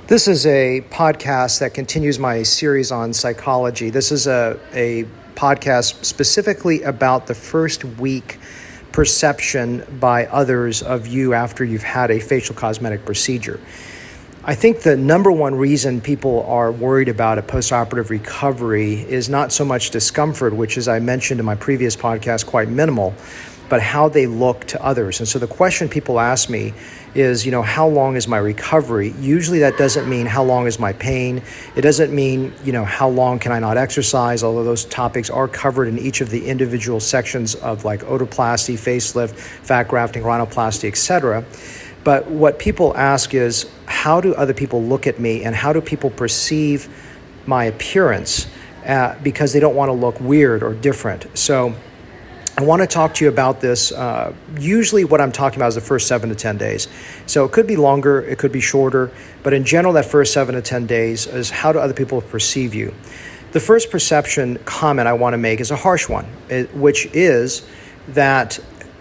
This is a podcast that continues my series on psychology. This is a podcast specifically about the first week perception by others of you after you've had a facial cosmetic procedure. I think the number one reason people are worried about a postoperative recovery is not so much discomfort, which, as I mentioned in my previous podcast, quite minimal, but how they look to others. And so the question people ask me is, how long is my recovery? Usually that doesn't mean how long is my pain. It doesn't mean, how long can I not exercise, although those topics are covered in each of the individual sections of like otoplasty, facelift, fat grafting, rhinoplasty, etc. But what people ask is, how do other people look at me and how do people perceive my appearance because they don't want to look weird or different. So I want to talk to you about this. Usually what I'm talking about is the first 7 to 10 days. So it could be longer, it could be shorter, but in general, that first 7 to 10 days is how do other people perceive you? The first perception comment I want to make is a harsh one, which is that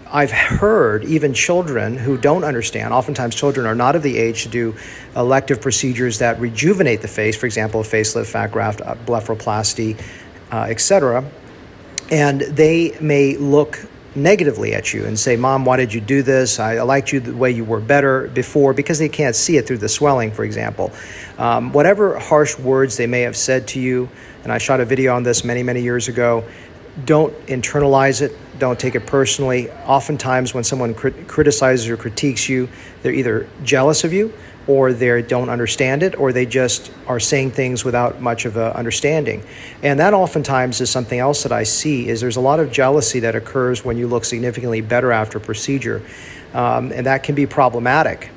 I've heard even children who don't understand, oftentimes children are not of the age to do elective procedures that rejuvenate the face, for example, a facelift, fat graft, blepharoplasty, etc., and they may look negatively at you and say, "Mom, why did you do this? I liked you the way you were better before," because they can't see it through the swelling, for example. Whatever harsh words they may have said to you, and I shot a video on this many, many years ago, don't internalize it. Don't take it personally. Oftentimes when someone criticizes or critiques you, they're either jealous of you or they don't understand it, or they just are saying things without much of a understanding. And that oftentimes is something else that I see, is there's a lot of jealousy that occurs when you look significantly better after procedure. And that can be problematic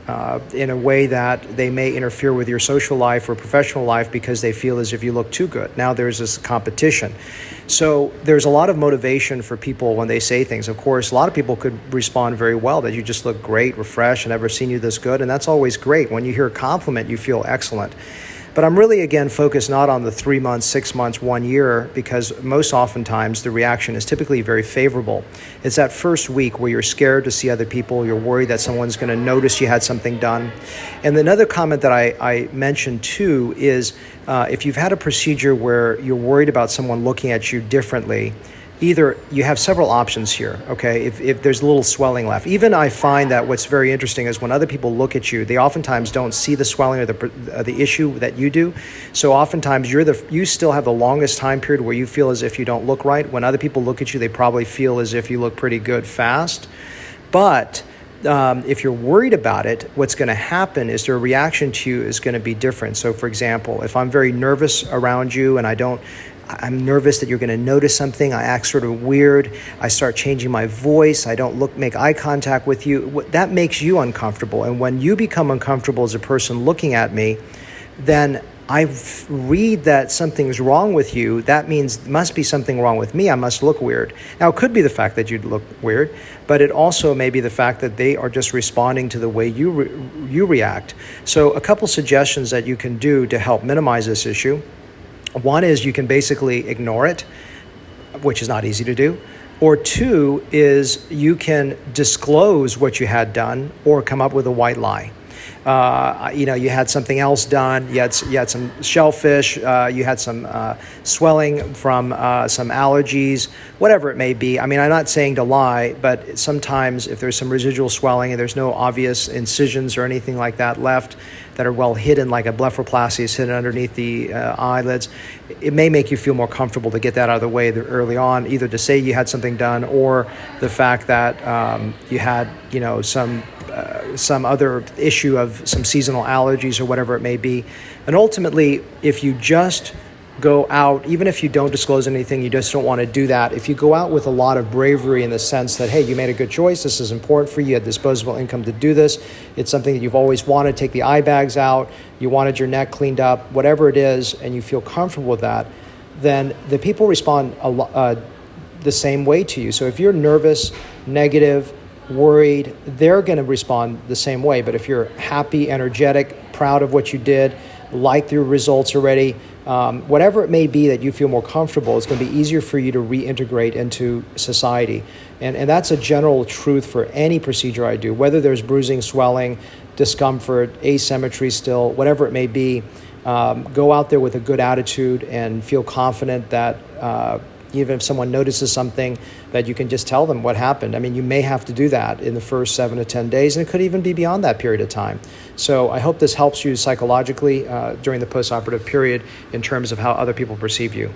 in a way that they may interfere with your social life or professional life because they feel as if you look too good. Now there's this competition. So there's a lot of motivation for people when they say things. Of course, a lot of people could respond very well that you just look great, refreshed, I've never seen you this good. And that's always great. When you hear a compliment, you feel excellent. But I'm really, again, focused not on the 3 months, 6 months, 1 year, because most oftentimes the reaction is typically very favorable. It's that first week where you're scared to see other people, you're worried that someone's going to notice you had something done. And another comment that I mentioned too is if you've had a procedure where you're worried about someone looking at you differently, either you have several options here, okay? If there's a little swelling left. Even I find that what's very interesting is when other people look at you, they oftentimes don't see the swelling or the issue that you do. So oftentimes you still have the longest time period where you feel as if you don't look right. When other people look at you, they probably feel as if you look pretty good fast. But if you're worried about it, what's going to happen is their reaction to you is going to be different. So for example, if I'm very nervous around you and I'm nervous that you're going to notice something, I act sort of weird, I start changing my voice, I don't make eye contact with you, that makes you uncomfortable. And when you become uncomfortable as a person looking at me, then I read that something's wrong with you. That means must be something wrong with me. I must look weird. Now, it could be the fact that you look weird, but it also may be the fact that they are just responding to the way you react. So a couple suggestions that you can do to help minimize this issue. One is you can basically ignore it, which is not easy to do. Or two is you can disclose what you had done or come up with a white lie. You had something else done, you had some shellfish, you had some swelling from some allergies, whatever it may be. I mean, I'm not saying to lie, but sometimes if there's some residual swelling and there's no obvious incisions or anything like that left that are well hidden, like a blepharoplasty is hidden underneath the eyelids, it may make you feel more comfortable to get that out of the way early on, either to say you had something done or the fact that you had, some other issue of some seasonal allergies or whatever it may be. And ultimately, if you just go out, even if you don't disclose anything, you just don't want to do that. If you go out with a lot of bravery in the sense that, hey, you made a good choice, this is important for you, you had disposable income to do this, it's something that you've always wanted, take the eye bags out, you wanted your neck cleaned up, whatever it is, and you feel comfortable with that, then the people respond the same way to you. So if you're nervous, negative, worried, they're going to respond the same way. But if you're happy, energetic, proud of what you did, like your results already, whatever it may be that you feel more comfortable, it's going to be easier for you to reintegrate into society. And that's a general truth for any procedure I do, whether there's bruising, swelling, discomfort, asymmetry still, whatever it may be, go out there with a good attitude and feel confident that even if someone notices something, that you can just tell them what happened. I mean, you may have to do that in the first 7 to 10 days, and it could even be beyond that period of time. So I hope this helps you psychologically during the postoperative period in terms of how other people perceive you.